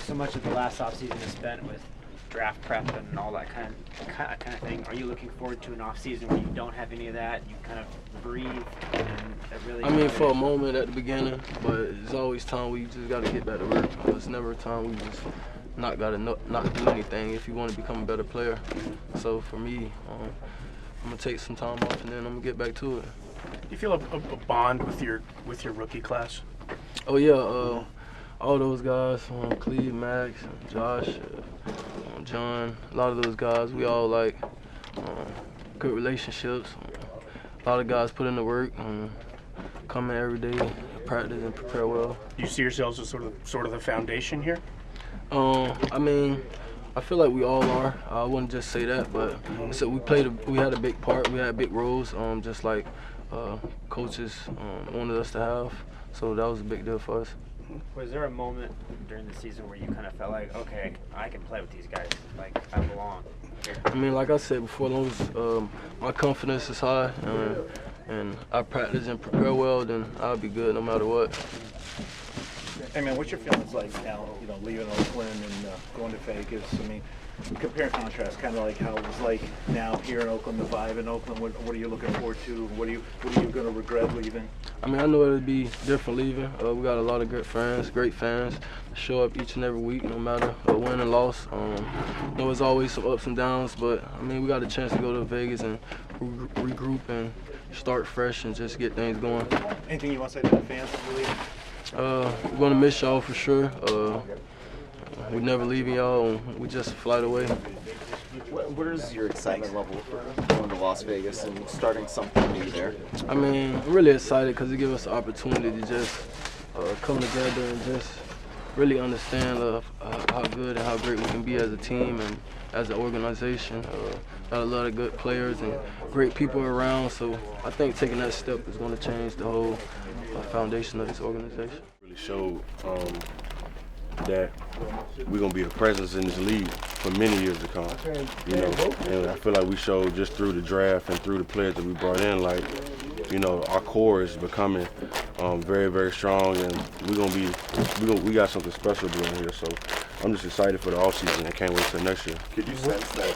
so much of the last offseason is spent with draft prep and all that kind of thing. Are you looking forward to an offseason where you don't have any of that? You kind of breathe and really. I mean, for a moment at the beginning, but it's always time we just got to get back to work. It's never a time we just not do anything if you want to become a better player. So for me, I'm gonna take some time off and then I'm gonna get back to it. Do you feel a bond with your rookie class? Oh yeah, all those guys, Calif, Max, Josh, John, a lot of those guys, we all like good relationships. A lot of guys put in the work, come in every day, practice and prepare well. Do you see yourselves as sort of the foundation here? I mean, I feel like we all are. I wouldn't just say that, but so we had a big part. We had big roles, just like coaches wanted us to have. So that was a big deal for us. Was there a moment during the season where you kind of felt like, okay, I can play with these guys, like I belong? I mean, like I said before, as long as my confidence is high and I practice and prepare well, then I'll be good no matter what. Hey man, what's your feelings like now, leaving Oakland and going to Vegas? I mean, compare and contrast, kind of like how it was like now here in Oakland, the vibe in Oakland. What are you looking forward to? What are you going to regret leaving? I mean, I know it'll be different leaving. We got a lot of good friends, great fans, show up each and every week, no matter win and loss. There's always some ups and downs, but I mean, we got a chance to go to Vegas and regroup and start fresh and just get things going. Anything you want to say to the fans when you leave? We're going to miss y'all for sure. We're never leaving y'all, and we just flight away. Where's your excitement level for going to Las Vegas and starting something new there? I mean, I'm really excited because it gives us the opportunity to just come together and just really understand how good and how great we can be as a team and as an organization. Got a lot of good players and great people around, so I think taking that step is going to change the whole foundation of this organization. Really showed that we're going to be a presence in this league for many years to come, and I feel like we showed just through the draft and through the players that we brought in, like, our core is becoming very, very strong, and we got something special doing here, so I'm just excited for the offseason and can't wait till next year. Could you sense that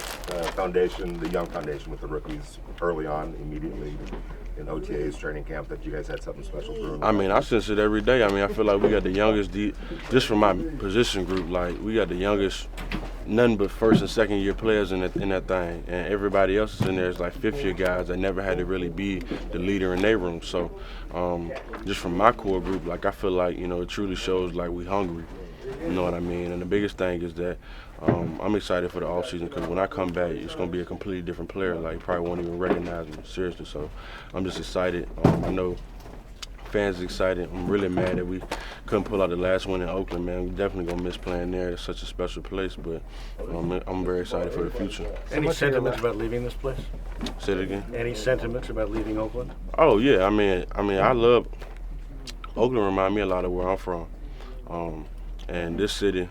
foundation, the young foundation with the rookies early on, immediately in OTA's training camp, that you guys had something special brewing? I mean, I sense it every day. I mean, I feel like we got the youngest, just from my position group, like we got the youngest, nothing but first and second year players in that thing, and everybody else is in there is like fifth year guys that never had to really be the leader in their room. So just from my core group, like I feel like it truly shows like we hungry. You know what I mean? And the biggest thing is that I'm excited for the offseason because when I come back, it's going to be a completely different player. Like, you probably won't even recognize me, seriously. So I'm just excited. I know fans are excited. I'm really mad that we couldn't pull out the last one in Oakland, man. We're definitely going to miss playing there. It's such a special place, but I'm very excited for the future. Any sentiments about leaving this place? Say it again? Any sentiments about leaving Oakland? Oh, yeah. I mean, I love – Oakland reminds me a lot of where I'm from. And this city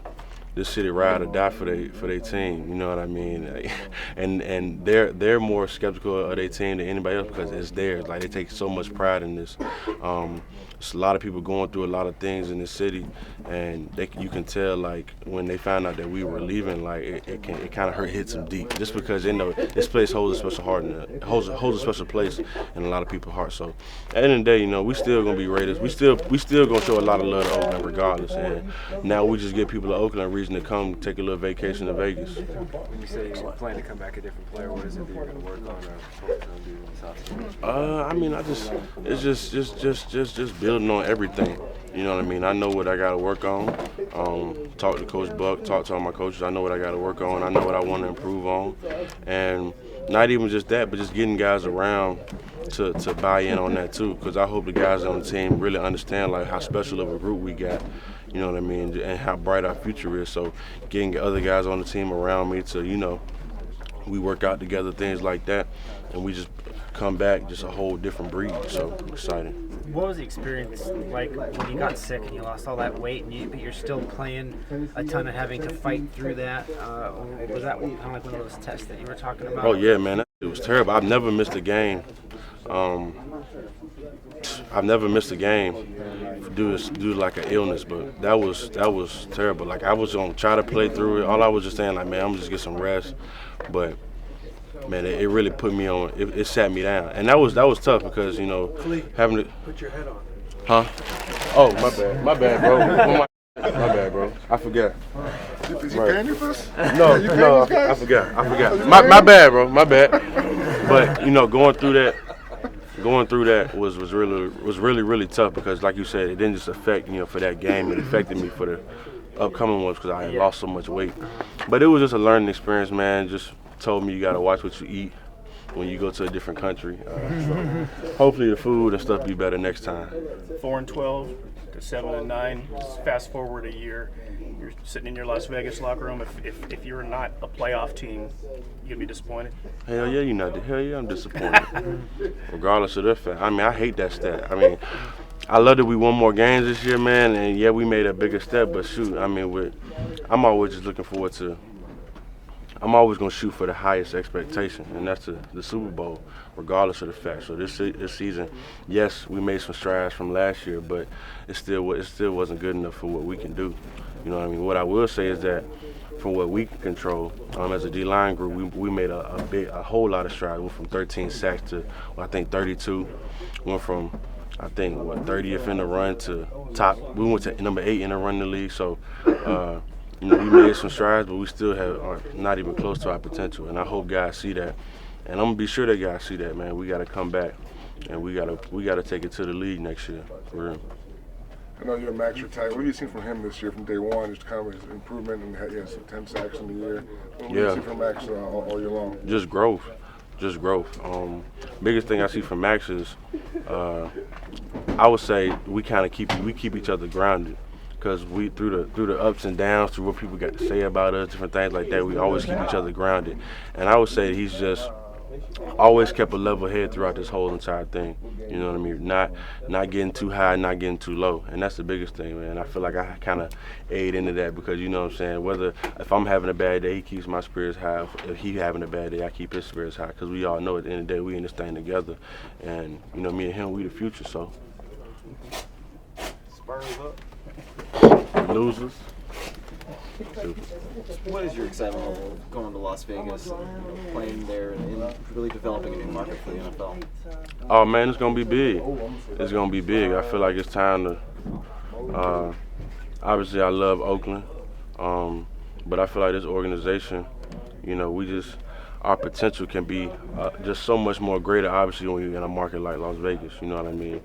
ride or die for their team, you know what I mean? And they're more skeptical of their team than anybody else because it's theirs. Like, they take so much pride in this. There's a lot of people going through a lot of things in the city, and you can tell, like, when they found out that we were leaving, like, it kind of hits them deep, just because they know this place holds a special heart and holds a special place in a lot of people's hearts. So at the end of the day, we still gonna be Raiders. We still gonna show a lot of love to Oakland regardless. And now we just give people in Oakland a reason to come take a little vacation to Vegas. When you say you plan to come back a different player, what is it that you're going to work on or focus on doing this offseason? I mean, it's just building on everything. You know what I mean? I know what I got to work on. Talk to Coach Buck, talk to all my coaches. I know what I got to work on. I know what I want to improve on. And not even just that, but just getting guys around to buy in on that too. Because I hope the guys on the team really understand like how special of a group we got. You know what I mean? And how bright our future is. So getting other guys on the team around me to, we work out together, things like that. And we just come back just a whole different breed. So exciting. What was the experience like when you got sick and you lost all that weight, but you're still playing a ton and having to fight through that? Was that kind of like one of those tests that you were talking about? Oh, yeah, man. It was terrible. I've never missed a game I've never missed a game due to like an illness, but that was terrible. Like I was gonna try to play through it. All I was just saying, like, man, I'm gonna just get some rest. But man, it really put me on. It sat me down, and that was tough because having to Put your head on. Huh? Oh, my bad, bro. My bad, bro. I forgot. Is he paying you for this? No, I forgot. My bad, bro. My bad. But going through that was really tough because, like you said, it didn't just affect for that game. It affected me for the upcoming ones because I had lost so much weight. But it was just a learning experience, man. Just told me you gotta watch what you eat when you go to a different country. So hopefully the food and stuff be better next time. 4-12 to 7-9. Fast forward a year, you're sitting in your Las Vegas locker room. If you're not a playoff team, you gonna be disappointed. Hell yeah, Hell yeah, I'm disappointed. Regardless of the fact, I mean, I hate that stat. I mean, I love that we won more games this year, man, and yeah, we made a bigger step. But shoot, I mean, I'm always just looking forward to. I'm always going to shoot for the highest expectation, and that's the Super Bowl, regardless of the fact. So this season, yes, we made some strides from last year, but it still wasn't good enough for what we can do. You know what I mean? What I will say is that from what we can control, as a D-line group, we made a whole lot of strides. We went from 13 sacks to, I think, 32. Went from, I think, 30th in the run to top. We went to number 8 in the run in the league. So, we made some strides, but we still are not even close to our potential. And I hope guys see that. And I'm gonna be sure that guys see that, man. We gotta come back, and we gotta take it to the league next year, for real. I know you're a max retired. What have you seen from him this year, from day one? Just kind of his improvement, and he has 10 sacks in the year. What do you see from Max all year long? Just growth. Biggest thing I see from Max is, I would say we keep each other grounded. Because we through the ups and downs, through what people got to say about us, different things like that, we always keep each other grounded. And I would say he's just always kept a level head throughout this whole entire thing. You know what I mean? Not getting too high, not getting too low. And that's the biggest thing, man. I feel like I kind of aid into that because, you know what I'm saying, if I'm having a bad day, he keeps my spirits high. If he having a bad day, I keep his spirits high because we all know at the end of the day we in this thing together. And, me and him, we the future, so. Spurs up. Losers. What is your excitement level going to Las Vegas and playing there and really developing a new market for the NFL? Oh man, it's gonna be big. It's gonna be big. I feel like it's time to. Obviously, I love Oakland, but I feel like this organization, our potential can be just so much more greater. Obviously, when you're in a market like Las Vegas, you know what I mean.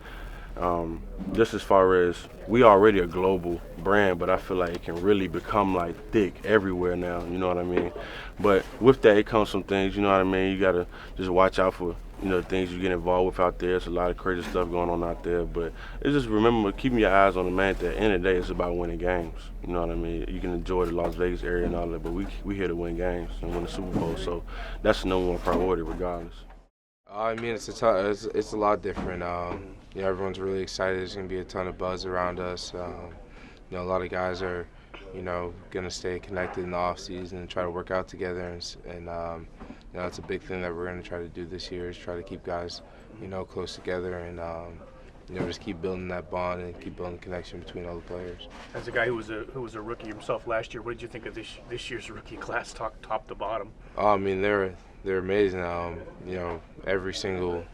Just as far as we already a global brand, but I feel like it can really become like thick everywhere now, you know what I mean? But with that, it comes some things, you know what I mean? You gotta just watch out for, the things you get involved with out there. It's a lot of crazy stuff going on out there, but it's just remember keeping your eyes on the man. At the end of the day, it's about winning games, you know what I mean? You can enjoy the Las Vegas area and all that, but we here to win games and win the Super Bowl, so that's the number one priority regardless. I mean, it's a lot different. Everyone's really excited. There's going to be a ton of buzz around us. A lot of guys are, going to stay connected in the offseason and try to work out together. And that's a big thing that we're going to try to do this year is try to keep guys, close together and, just keep building that bond and keep building connection between all the players. As a guy who was a rookie himself last year, what did you think of this year's rookie class, top to bottom? I mean, they're amazing. Every single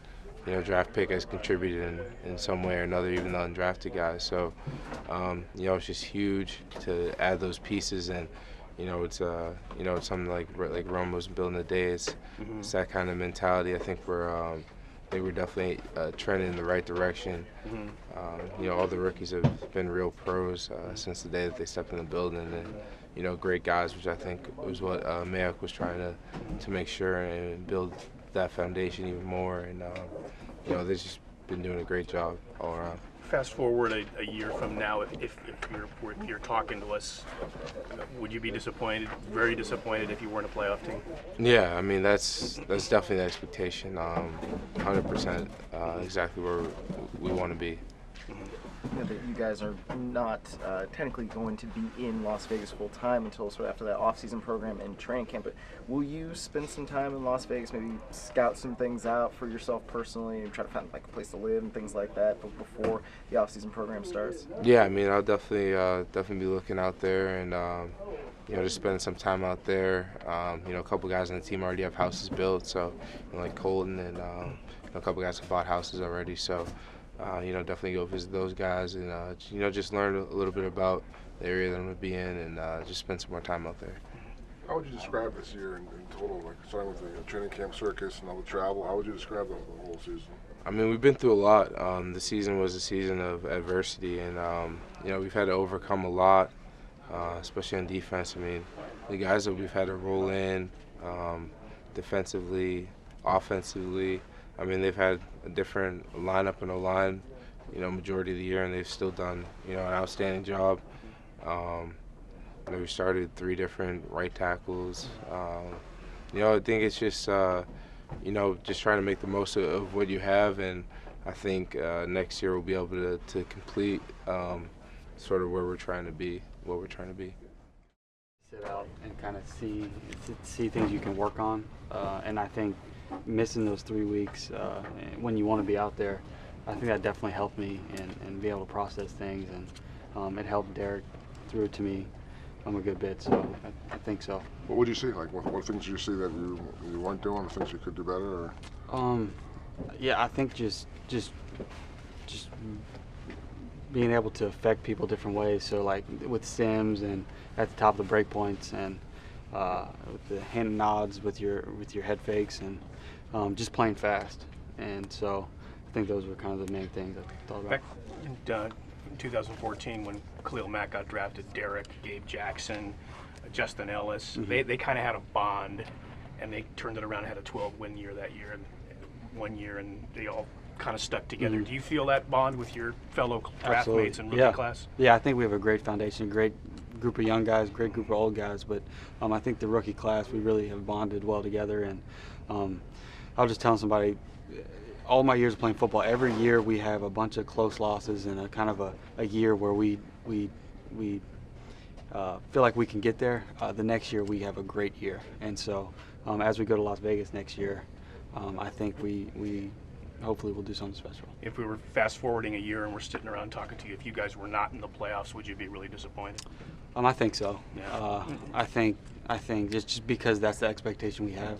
draft pick has contributed in some way or another, even the undrafted guys. So, it's just huge to add those pieces, and it's something like Rome was building today. It's that kind of mentality. I think they were definitely trending in the right direction. All the rookies have been real pros since the day that they stepped in the building, and great guys, which I think was what Mayock was trying to make sure and build that foundation even more. And they've just been doing a great job all around. Fast forward a year from now, if you're talking to us, would you be disappointed, very disappointed, if you weren't a playoff team? Yeah, I mean that's definitely the expectation. 100%, exactly where we want to be. that you guys are not technically going to be in Las Vegas full time until sort of after that off-season program and training camp. But will you spend some time in Las Vegas, maybe scout some things out for yourself personally, and try to find like a place to live and things like that before the off-season program starts? Yeah, I mean, I'll definitely be looking out there and just spending some time out there. A couple guys on the team already have houses built, so like Colton and a couple guys have bought houses already. So definitely go visit those guys and just learn a little bit about the area that I'm gonna be in and just spend some more time out there. How would you describe this year in total, like starting with the training camp circus and all the travel? How would you describe the whole season? I mean, we've been through a lot. The season was a season of adversity, and we've had to overcome a lot, especially on defense. I mean, the guys that we've had to roll in defensively, offensively. I mean, they've had a different lineup and O-line, majority of the year, and they've still done, an outstanding job. We started 3 different right tackles. I think it's just, just trying to make the most of what you have, and I think next year we'll be able to complete sort of where we're trying to be, what we're trying to be. Sit out and kind of see things you can work on, and I think missing those 3 weeks when you want to be out there, I think that definitely helped me and be able to process things, and it helped Derek through it to me a good bit, so I think so. What would you see? Like, what things did you see that you weren't doing, or things you could do better? Or? Yeah, I think just being able to affect people different ways. So like with Sims and at the top of the break points, and with the hand nods with your head fakes, and just playing fast. And so I think those were kind of the main things I thought about. Back in 2014, when Khalil Mack got drafted, Derek, Gabe Jackson, Justin Ellis, they kind of had a bond, and they turned it around and had a 12-win year that year, and 1 year, and they all kind of stuck together. Do you feel that bond with your fellow draft mates and rookie class? Yeah, I think we have a great foundation, great group of young guys, great group of old guys, but I think the rookie class, we really have bonded well together. And I was just telling somebody, all my years of playing football, every year we have a bunch of close losses and a kind of a year where we feel like we can get there. The next year we have a great year, and so as we go to Las Vegas next year, I think we hopefully we'll do something special. If we were fast forwarding a year and we're sitting around talking to you, if you guys were not in the playoffs, would you be really disappointed? I think so. Yeah. I think just because that's the expectation we have.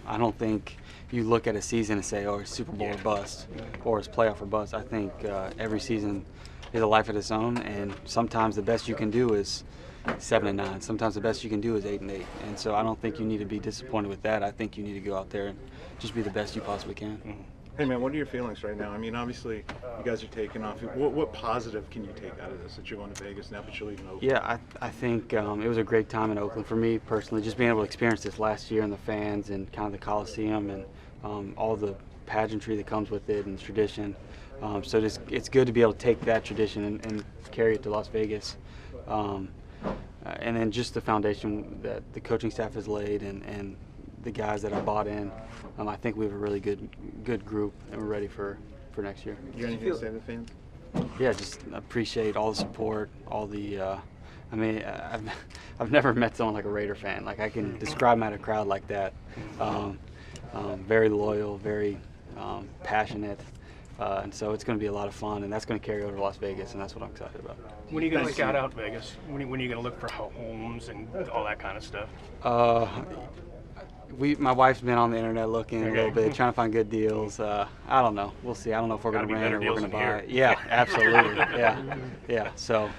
I don't think you look at a season and say, oh, it's Super Bowl or bust, or it's playoff or bust. I think every season is a life of its own, and sometimes the best you can do is 7-9. Sometimes the best you can do is 8-8. And so I don't think you need to be disappointed with that. I think you need to go out there and just be the best you possibly can. Hey man, what are your feelings right now? I mean, obviously you guys are taking off. What positive can you take out of this, that you're going to Vegas now, but you're leaving Oakland? Yeah, I think it was a great time in Oakland for me personally, just being able to experience this last year and the fans and kind of the Coliseum and all the pageantry that comes with it and tradition. So it's good to be able to take that tradition and carry it to Las Vegas. And then just the foundation that the coaching staff has laid and the guys that have bought in. I think we have a really good group, and we're ready for next year. You got anything to say to the fans? Yeah, just appreciate all the support, all the. I mean, I've never met someone like a Raider fan. Like I can describe them at a crowd like that. Very loyal, very passionate. And so it's going to be a lot of fun, and that's going to carry over to Las Vegas, and that's what I'm excited about. When are you going to scout out Vegas? When are you going to look for homes and all that kind of stuff? My wife's been on the internet looking a little bit, trying to find good deals. I don't know. We'll see. I don't know if we're going to rent or we're going to buy. Yeah, absolutely. Yeah. So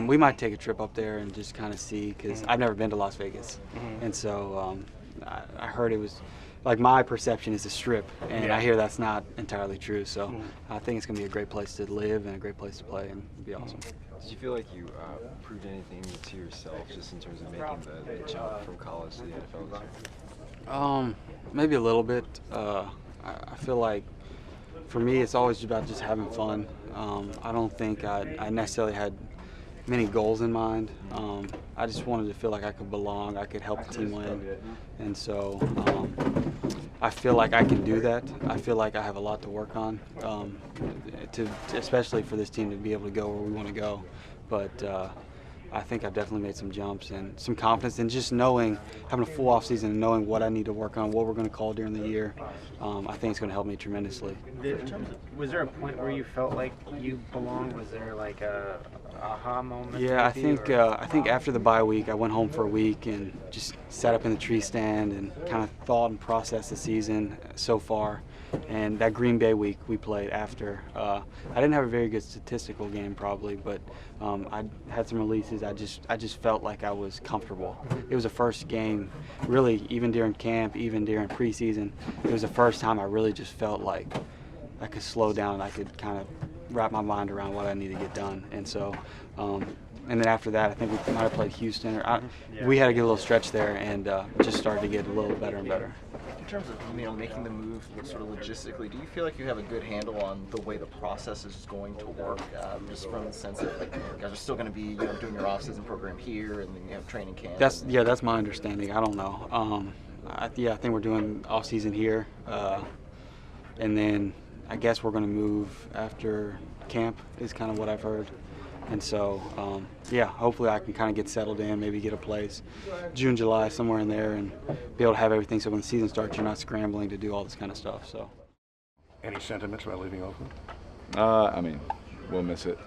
we might take a trip up there and just kind of see, because I've never been to Las Vegas, and so I heard it was. Like my perception is a strip, and I hear that's not entirely true. So I think it's going to be a great place to live and a great place to play, and it'll be awesome. Did you feel like you proved anything to yourself just in terms of making the jump from college to the NFL this year? Maybe a little bit. I feel like for me it's always about just having fun. I don't think I necessarily had many goals in mind. I just wanted to feel like I could belong, I could help the team win, and so I feel like I can do that. I feel like I have a lot to work on, especially for this team to be able to go where we want to go. But I think I've definitely made some jumps and some confidence, and just having a full off season and knowing what I need to work on, what we're going to call during the year, I think it's going to help me tremendously. Was there a point where you felt like you belonged? Was there like a aha moment? Yeah, I think after the bye week, I went home for a week and just sat up in the tree stand and kind of thought and processed the season so far. And that Green Bay week we played after, I didn't have a very good statistical game probably, but I had some releases. I just felt like I was comfortable. It was the first game, really, even during camp, even during preseason. It was the first time I really just felt like I could slow down and I could kind of wrap my mind around what I need to get done. And so, and then after that, I think we might have played Houston. We had to get a little stretch there and just started to get a little better and better. In terms of making the move sort of logistically, do you feel like you have a good handle on the way the process is going to work, just from the sense that like you guys are still going to be doing your off-season program here and then you have training camp? That's my understanding. I don't know. I think we're doing off-season here, and then I guess we're going to move after camp is kind of what I've heard. And so, hopefully I can kind of get settled in, maybe get a place June, July, somewhere in there, and be able to have everything so when the season starts, you're not scrambling to do all this kind of stuff. So, Any sentiments about leaving Oakland? I mean, we'll miss it,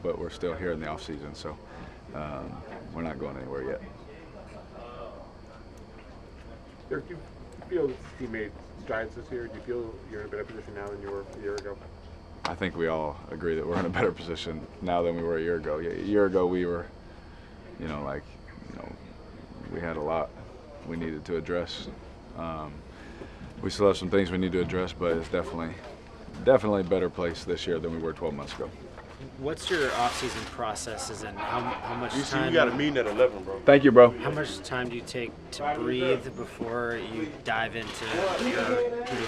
but we're still here in the off season, so we're not going anywhere yet. Derek, do you feel this team made strides this year? Do you feel you're in a better position now than you were a year ago? I think we all agree that we're in a better position now than we were a year ago. A year ago we were, we had a lot we needed to address. We still have some things we need to address, but it's definitely a better place this year than we were 12 months ago. What's your off-season processes and how much time? You got a meeting at 11, bro. Thank you, bro. How much time do you take to breathe before you dive into your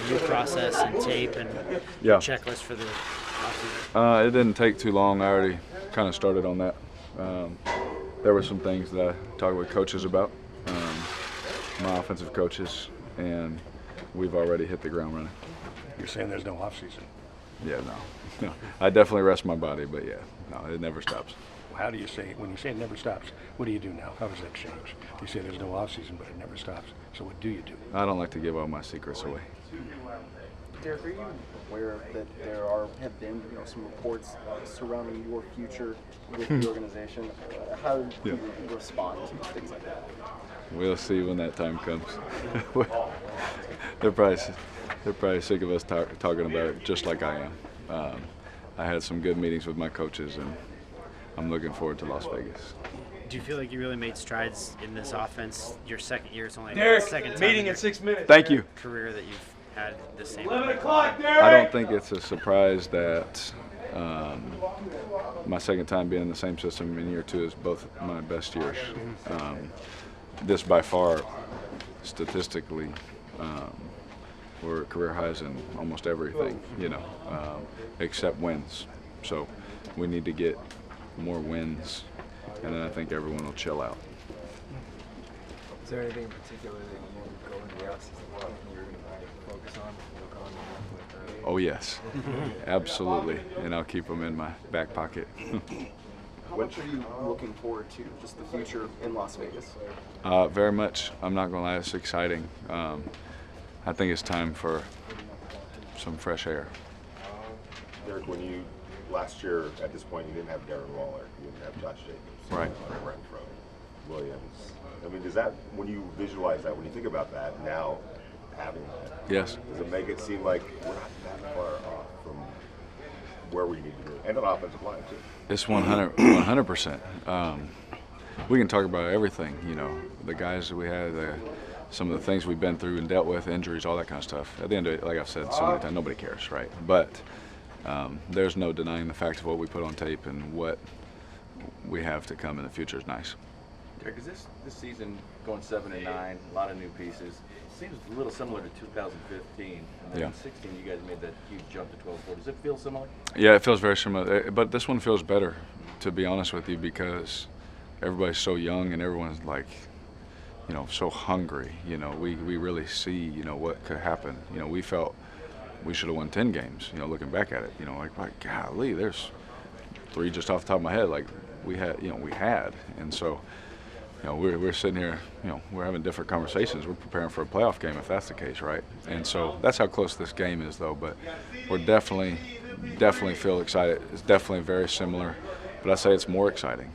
new process and tape and checklist for the off-season? It didn't take too long. I already kind of started on that. There were some things that I talked with coaches about, my offensive coaches, and we've already hit the ground running. You're saying there's no off-season? Yeah, no. I definitely rest my body, but no, it never stops. How do you say, when you say it never stops, what do you do now? How does that change? You say there's no off-season, but it never stops. So what do you do? I don't like to give all my secrets away. Derek, are you aware that there have been some reports surrounding your future with the organization? How do you respond to things like that? We'll see when that time comes. They're probably sick of us talking about it just like I am. I had some good meetings with my coaches, and I'm looking forward to Las Vegas. Do you feel like you really made strides in this offense? Your second year, it's only Derek, the second time meeting in in 6 minutes. Thank you. career that you've had the same. 11 o'clock, Derek! I don't think it's a surprise that my second time being in the same system in year 2 is both my best years. This by far, statistically, we're career highs in almost everything, except wins. So we need to get more wins, and then I think everyone will chill out. Is there anything in particular that you go into the offseason you're going to focus on, work on? Oh yes, absolutely, and I'll keep them in my back pocket. How much are you looking forward to, just the future in Las Vegas? Very much. I'm not going to lie, it's exciting. I think it's time for some fresh air. Derek, last year at this point, you didn't have Darren Waller, you didn't have Josh Jacobs, right? Renfrow, Williams. I mean, does that, when you visualize that, when you think about that now, having that, yes, does it make it seem like we're not that far off from where we need to be, and an offensive line too? It's 100%. We can talk about everything, the guys that we had, some of the things we've been through and dealt with, injuries, all that kind of stuff. At the end of it, like I've said so many times, nobody cares, right? But there's no denying the fact of what we put on tape, and what we have to come in the future is nice. Derek, is this season going 7-9, a lot of new pieces? Seems a little similar to 2015, and then in 16 you guys made that huge jump to 12-4. Does it feel similar? Yeah, it feels very similar, but this one feels better, to be honest with you, because everybody's so young and everyone's like, so hungry. We really see, what could happen. We felt we should have won 10 games, looking back at it. Like golly, there's 3 just off the top of my head, like we had. And so, we're sitting here, we're having different conversations. We're preparing for a playoff game if that's the case, right? And so that's how close this game is, though. But we're definitely feel excited. It's definitely very similar, but I say it's more exciting,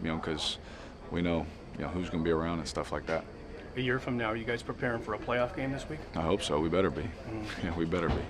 because we know, who's going to be around and stuff like that. A year from now, are you guys preparing for a playoff game this week? I hope so. We better be. Yeah, we better be.